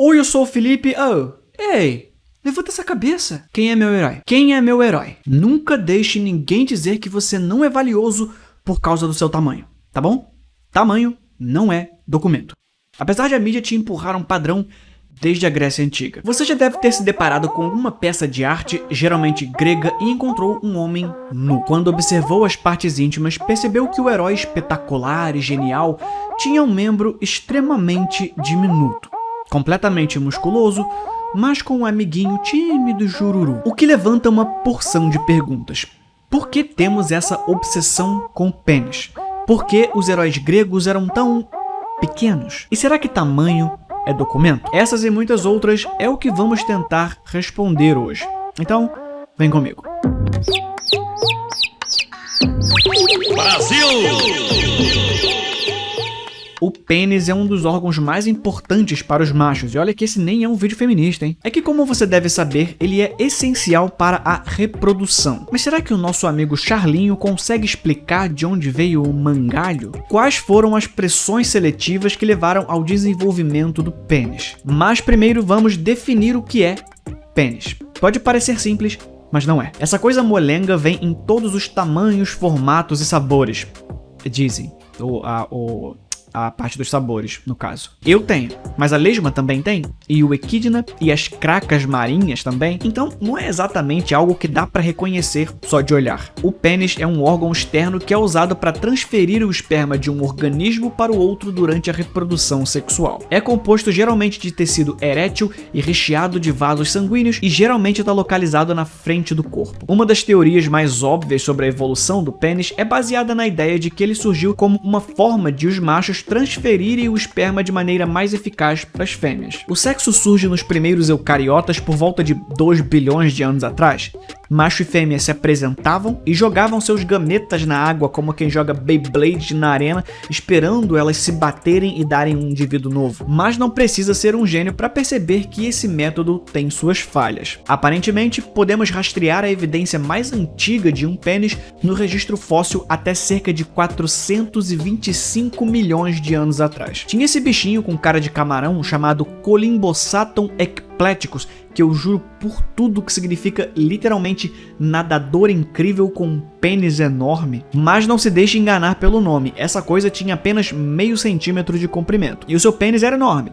Oi, eu sou o Felipe. Oh, ei, levanta essa cabeça. Quem é meu herói? Quem é meu herói? Nunca deixe ninguém dizer que você não é valioso por causa do seu tamanho, tá bom? Tamanho não é documento. Apesar de a mídia te empurrar um padrão desde a Grécia Antiga. Você já deve ter se deparado com alguma peça de arte, geralmente grega, e encontrou um homem nu. Quando observou as partes íntimas, percebeu que o herói espetacular e genial tinha um membro extremamente diminuto, completamente musculoso, mas com um amiguinho tímido e jururu. O que levanta uma porção de perguntas. Por que temos essa obsessão com o pênis? Por que os heróis gregos eram tão pequenos? E será que tamanho é documento? Essas e muitas outras é o que vamos tentar responder hoje. Então, vem comigo. Brasil! O pênis é um dos órgãos mais importantes para os machos, e olha que esse nem é um vídeo feminista, hein? É que, como você deve saber, ele é essencial para a reprodução. Mas será que o nosso amigo Charlinho consegue explicar de onde veio o mangalho? Quais foram as pressões seletivas que levaram ao desenvolvimento do pênis? Mas primeiro vamos definir o que é pênis. Pode parecer simples, mas não é. Essa coisa molenga vem em todos os tamanhos, formatos e sabores. Dizem. A parte dos sabores, no caso. Eu tenho, mas a lesma também tem, e o equidna e as cracas marinhas também, então não é exatamente algo que dá para reconhecer só de olhar. O pênis é um órgão externo que é usado para transferir o esperma de um organismo para o outro durante a reprodução sexual. É composto geralmente de tecido erétil e recheado de vasos sanguíneos e geralmente está localizado na frente do corpo. Uma das teorias mais óbvias sobre a evolução do pênis é baseada na ideia de que ele surgiu como uma forma de os machos transferirem o esperma de maneira mais eficaz para as fêmeas. O sexo surge nos primeiros eucariotas por volta de 2 bilhões de anos atrás. Macho e fêmea se apresentavam e jogavam seus gametas na água como quem joga Beyblade na arena, esperando elas se baterem e darem um indivíduo novo. Mas não precisa ser um gênio para perceber que esse método tem suas falhas. Aparentemente, podemos rastrear a evidência mais antiga de um pênis no registro fóssil até cerca de 425 milhões de anos atrás. Tinha esse bichinho com cara de camarão chamado Colymbosaton ecpleticus, que eu juro por tudo que significa literalmente nadador incrível com um pênis enorme. Mas não se deixe enganar pelo nome, essa coisa tinha apenas meio centímetro de comprimento, e o seu pênis era enorme,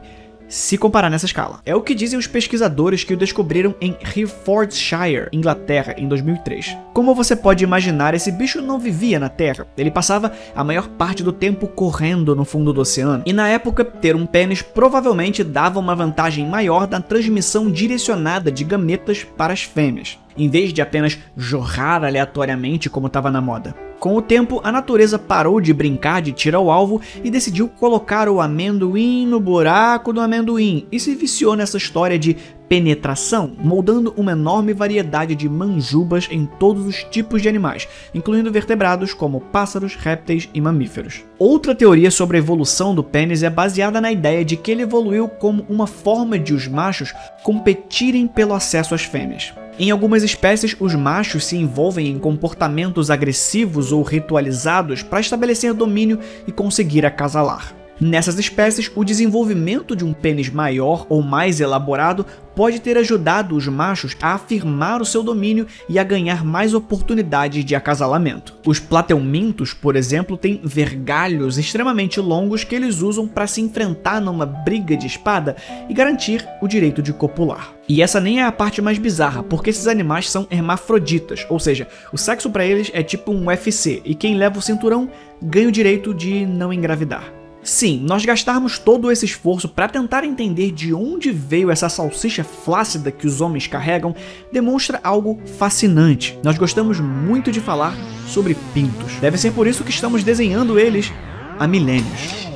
se comparar nessa escala. É o que dizem os pesquisadores que o descobriram em Herefordshire, Inglaterra, em 2003. Como você pode imaginar, esse bicho não vivia na Terra. Ele passava a maior parte do tempo correndo no fundo do oceano. E na época, ter um pênis provavelmente dava uma vantagem maior na transmissão direcionada de gametas para as fêmeas, em vez de apenas jorrar aleatoriamente como estava na moda. Com o tempo, a natureza parou de brincar de tiro ao alvo e decidiu colocar o amendoim no buraco do amendoim e se viciou nessa história de penetração, moldando uma enorme variedade de manjubas em todos os tipos de animais, incluindo vertebrados como pássaros, répteis e mamíferos. Outra teoria sobre a evolução do pênis é baseada na ideia de que ele evoluiu como uma forma de os machos competirem pelo acesso às fêmeas. Em algumas espécies, os machos se envolvem em comportamentos agressivos ou ritualizados para estabelecer domínio e conseguir acasalar. Nessas espécies, o desenvolvimento de um pênis maior ou mais elaborado pode ter ajudado os machos a afirmar o seu domínio e a ganhar mais oportunidades de acasalamento. Os plateumintos, por exemplo, têm vergalhos extremamente longos que eles usam para se enfrentar numa briga de espada e garantir o direito de copular. E essa nem é a parte mais bizarra, porque esses animais são hermafroditas, ou seja, o sexo para eles é tipo um UFC, e quem leva o cinturão ganha o direito de não engravidar. Sim, nós gastarmos todo esse esforço para tentar entender de onde veio essa salsicha flácida que os homens carregam demonstra algo fascinante. Nós gostamos muito de falar sobre pintos. Deve ser por isso que estamos desenhando eles há milênios.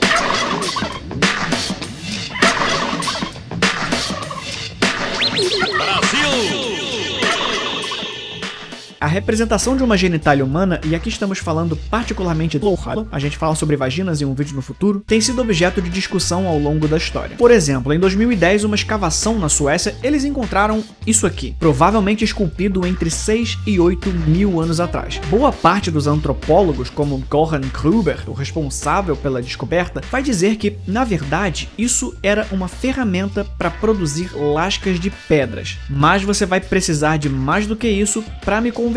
A representação de uma genitália humana, e aqui estamos falando particularmente do ralo, a gente fala sobre vaginas em um vídeo no futuro, tem sido objeto de discussão ao longo da história. Por exemplo, em 2010, uma escavação na Suécia, eles encontraram isso aqui, provavelmente esculpido entre 6 e 8 mil anos atrás. Boa parte dos antropólogos, como Goran Gruber, o responsável pela descoberta, vai dizer que, na verdade, isso era uma ferramenta para produzir lascas de pedras. Mas você vai precisar de mais do que isso para me convencer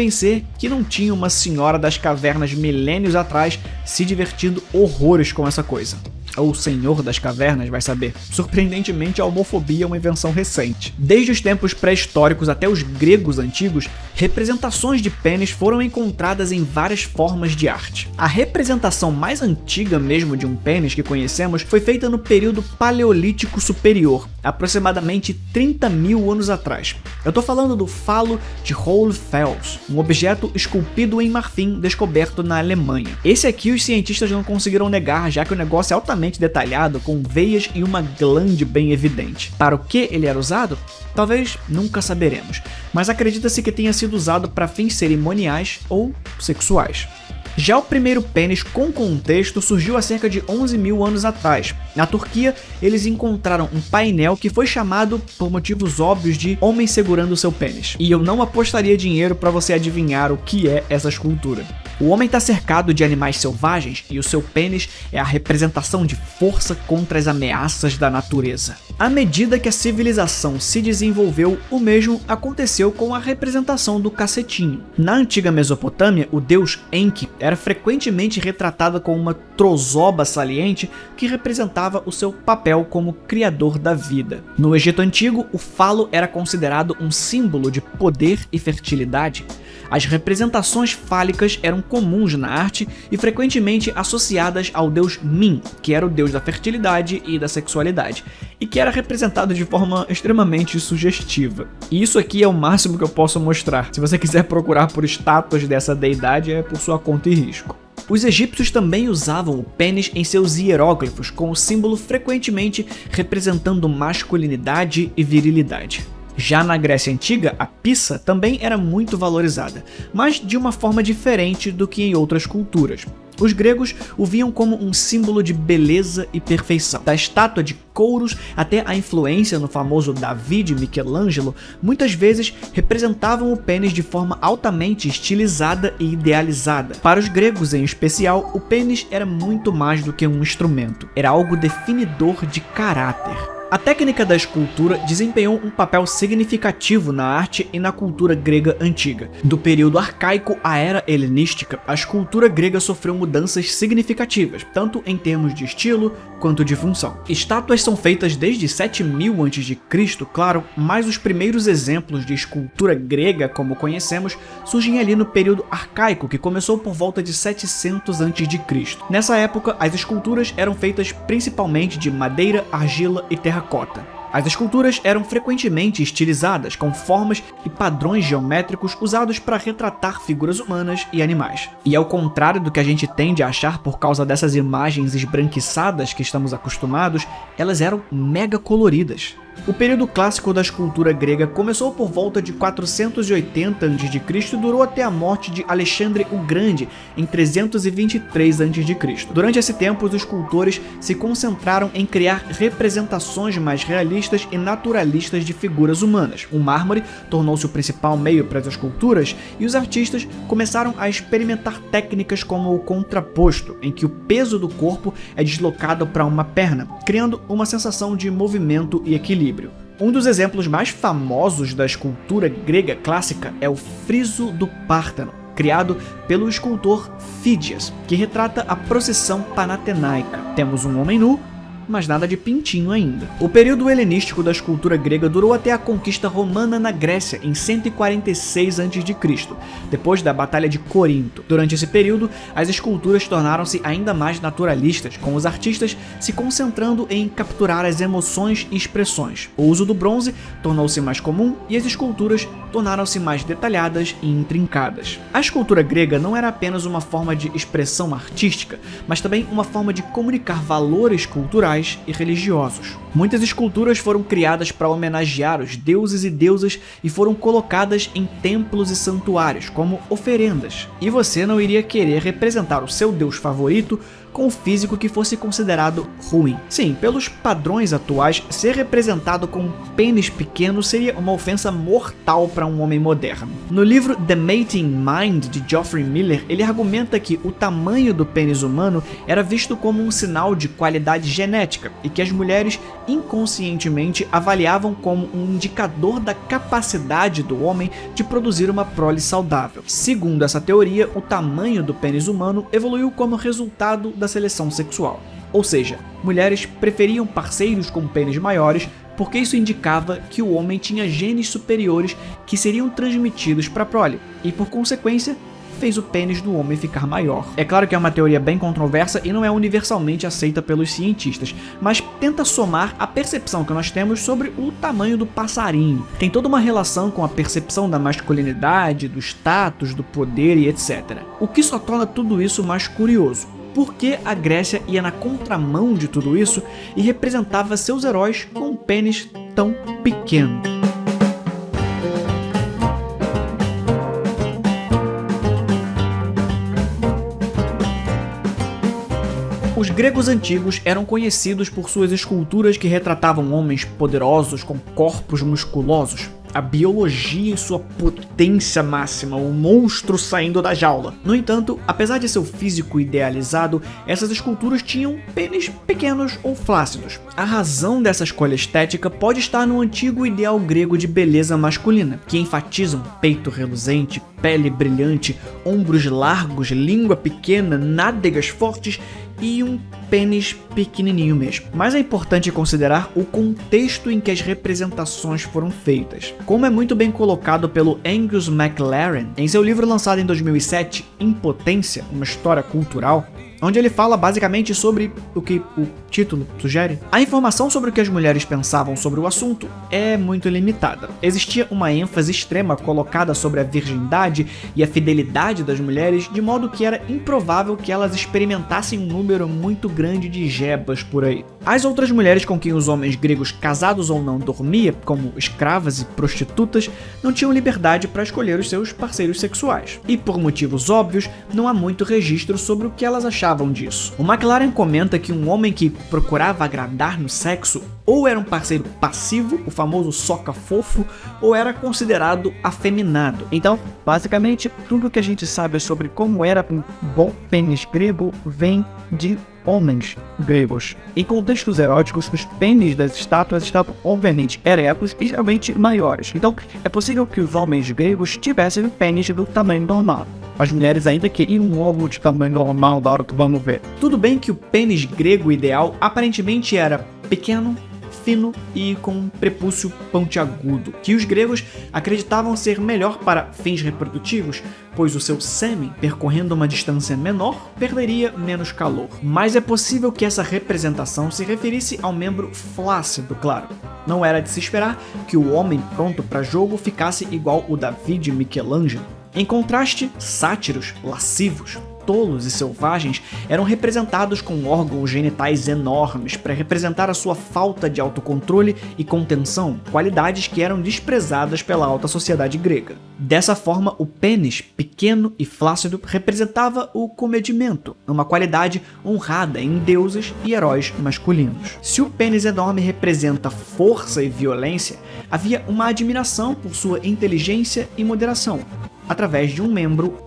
que não tinha uma senhora das cavernas milênios atrás se divertindo horrores com essa coisa. Ou o Senhor das Cavernas vai saber. Surpreendentemente, a homofobia é uma invenção recente. Desde os tempos pré-históricos até os gregos antigos, representações de pênis foram encontradas em várias formas de arte. A representação mais antiga mesmo de um pênis que conhecemos foi feita no período Paleolítico Superior, aproximadamente 30 mil anos atrás. Eu tô falando do falo de Hohlfels, um objeto esculpido em marfim descoberto na Alemanha. Esse aqui os cientistas não conseguiram negar, já que o negócio é altamente detalhado, com veias e uma glande bem evidente. Para o que ele era usado? Talvez nunca saberemos, mas acredita-se que tenha sido usado para fins cerimoniais ou sexuais. Já o primeiro pênis com contexto surgiu há cerca de 11 mil anos atrás. Na Turquia, eles encontraram um painel que foi chamado, por motivos óbvios, de homem segurando seu pênis. E eu não apostaria dinheiro para você adivinhar o que é essa escultura. O homem está cercado de animais selvagens e o seu pênis é a representação de força contra as ameaças da natureza. À medida que a civilização se desenvolveu, o mesmo aconteceu com a representação do cacetinho. Na antiga Mesopotâmia, o deus Enki era frequentemente retratado com uma trozoba saliente que representava o seu papel como criador da vida. No Egito Antigo, o falo era considerado um símbolo de poder e fertilidade. As representações fálicas eram comuns na arte e frequentemente associadas ao deus Min, que era o deus da fertilidade e da sexualidade, e que era representado de forma extremamente sugestiva. E isso aqui é o máximo que eu posso mostrar. Se você quiser procurar por estátuas dessa deidade, é por sua conta e risco. Os egípcios também usavam o pênis em seus hieróglifos, com o símbolo frequentemente representando masculinidade e virilidade. Já na Grécia Antiga, a pissa também era muito valorizada, mas de uma forma diferente do que em outras culturas. Os gregos o viam como um símbolo de beleza e perfeição. Da estátua de Kouros até a influência no famoso Davi de Michelangelo, muitas vezes representavam o pênis de forma altamente estilizada e idealizada. Para os gregos em especial, o pênis era muito mais do que um instrumento, era algo definidor de caráter. A técnica da escultura desempenhou um papel significativo na arte e na cultura grega antiga. Do período arcaico à era helenística, a escultura grega sofreu mudanças significativas, tanto em termos de estilo quanto de função. Estátuas são feitas desde 7000 a.C., claro, mas os primeiros exemplos de escultura grega, como conhecemos, surgem ali no período arcaico, que começou por volta de 700 a.C. Nessa época, as esculturas eram feitas principalmente de madeira, argila e terracota. As esculturas eram frequentemente estilizadas, com formas e padrões geométricos usados para retratar figuras humanas e animais. E ao contrário do que a gente tende a achar por causa dessas imagens esbranquiçadas que estamos acostumados, elas eram mega coloridas. O período clássico da escultura grega começou por volta de 480 a.C. e durou até a morte de Alexandre o Grande em 323 a.C. Durante esse tempo, os escultores se concentraram em criar representações mais realistas e naturalistas de figuras humanas. O mármore tornou-se o principal meio para as esculturas e os artistas começaram a experimentar técnicas como o contraposto, em que o peso do corpo é deslocado para uma perna, criando uma sensação de movimento e equilíbrio. Um dos exemplos mais famosos da escultura grega clássica é o friso do Pártano, criado pelo escultor Fídias, que retrata a procissão panatenaica. Temos um homem nu, mas nada de pintinho ainda. O período helenístico da escultura grega durou até a conquista romana na Grécia, em 146 a.C., depois da Batalha de Corinto. Durante esse período, as esculturas tornaram-se ainda mais naturalistas, com os artistas se concentrando em capturar as emoções e expressões. O uso do bronze tornou-se mais comum e as esculturas tornaram-se mais detalhadas e intrincadas. A escultura grega não era apenas uma forma de expressão artística, mas também uma forma de comunicar valores culturais culturais e religiosos. Muitas esculturas foram criadas para homenagear os deuses e deusas e foram colocadas em templos e santuários como oferendas. E você não iria querer representar o seu deus favorito com o físico que fosse considerado ruim. Sim, pelos padrões atuais, ser representado com um pênis pequeno seria uma ofensa mortal para um homem moderno. No livro The Mating Mind, de Geoffrey Miller, ele argumenta que o tamanho do pênis humano era visto como um sinal de qualidade genética e que as mulheres inconscientemente avaliavam como um indicador da capacidade do homem de produzir uma prole saudável. Segundo essa teoria, o tamanho do pênis humano evoluiu como resultado da seleção sexual. Ou seja, mulheres preferiam parceiros com pênis maiores porque isso indicava que o homem tinha genes superiores que seriam transmitidos para a prole e, por consequência, fez o pênis do homem ficar maior. É claro que é uma teoria bem controversa e não é universalmente aceita pelos cientistas, mas tenta somar a percepção que nós temos sobre o tamanho do passarinho. Tem toda uma relação com a percepção da masculinidade, do status, do poder e etc. O que só torna tudo isso mais curioso. Por que a Grécia ia na contramão de tudo isso e representava seus heróis com um pênis tão pequeno? Os gregos antigos eram conhecidos por suas esculturas que retratavam homens poderosos com corpos musculosos. A biologia em sua potência máxima, o monstro saindo da jaula. No entanto, apesar de seu físico idealizado, essas esculturas tinham pênis pequenos ou flácidos. A razão dessa escolha estética pode estar no antigo ideal grego de beleza masculina, que enfatiza um peito reluzente, pele brilhante, ombros largos, língua pequena, nádegas fortes e um pênis pequenininho mesmo. Mas é importante considerar o contexto em que as representações foram feitas. Como é muito bem colocado pelo Angus MacLaren em seu livro lançado em 2007, Impotência, uma história cultural, onde ele fala basicamente sobre o que o título sugere. A informação sobre o que as mulheres pensavam sobre o assunto é muito limitada. Existia uma ênfase extrema colocada sobre a virgindade e a fidelidade das mulheres, de modo que era improvável que elas experimentassem um número muito grande de jebas por aí. As outras mulheres com quem os homens gregos, casados ou não, dormiam, como escravas e prostitutas, não tinham liberdade para escolher os seus parceiros sexuais. E por motivos óbvios, não há muito registro sobre o que elas achavam disso. O MacLaren comenta que um homem que procurava agradar no sexo ou era um parceiro passivo, o famoso soca-fofo, ou era considerado afeminado. Então, basicamente, tudo que a gente sabe sobre como era um bom pênis grego vem de homens gregos. Em contextos eróticos, os pênis das estátuas estavam obviamente eretos e geralmente maiores. Então, é possível que os homens gregos tivessem um pênis do tamanho normal. As mulheres ainda queriam um ovo de tamanho normal da hora que vamos ver. Tudo bem que o pênis grego ideal aparentemente era pequeno, fino e com um prepúcio pontiagudo, que os gregos acreditavam ser melhor para fins reprodutivos, pois o seu sêmen, percorrendo uma distância menor, perderia menos calor. Mas é possível que essa representação se referisse ao membro flácido, claro. Não era de se esperar que o homem pronto para jogo ficasse igual o Davi de Michelangelo. Em contraste, sátiros, lascivos, tolos e selvagens eram representados com órgãos genitais enormes para representar a sua falta de autocontrole e contenção, qualidades que eram desprezadas pela alta sociedade grega. Dessa forma, o pênis, pequeno e flácido, representava o comedimento, uma qualidade honrada em deuses e heróis masculinos. Se o pênis enorme representa força e violência, havia uma admiração por sua inteligência e moderação, através de um membro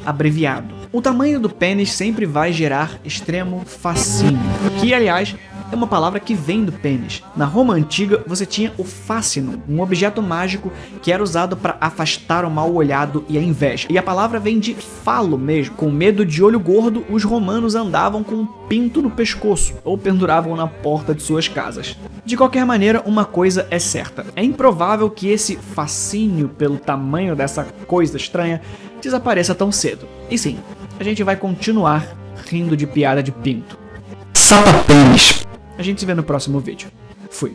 abreviado. O tamanho do pênis sempre vai gerar extremo fascínio, que aliás é uma palavra que vem do pênis. Na Roma antiga você tinha o fascínio, um objeto mágico que era usado para afastar o mal olhado e a inveja. E a palavra vem de falo mesmo. Com medo de olho gordo, os romanos andavam com um pinto no pescoço ou penduravam na porta de suas casas. De qualquer maneira, uma coisa é certa: é improvável que esse fascínio pelo tamanho dessa coisa estranha desapareça tão cedo. E sim, a gente vai continuar rindo de piada de pinto. Sapatênis. A gente se vê no próximo vídeo. Fui.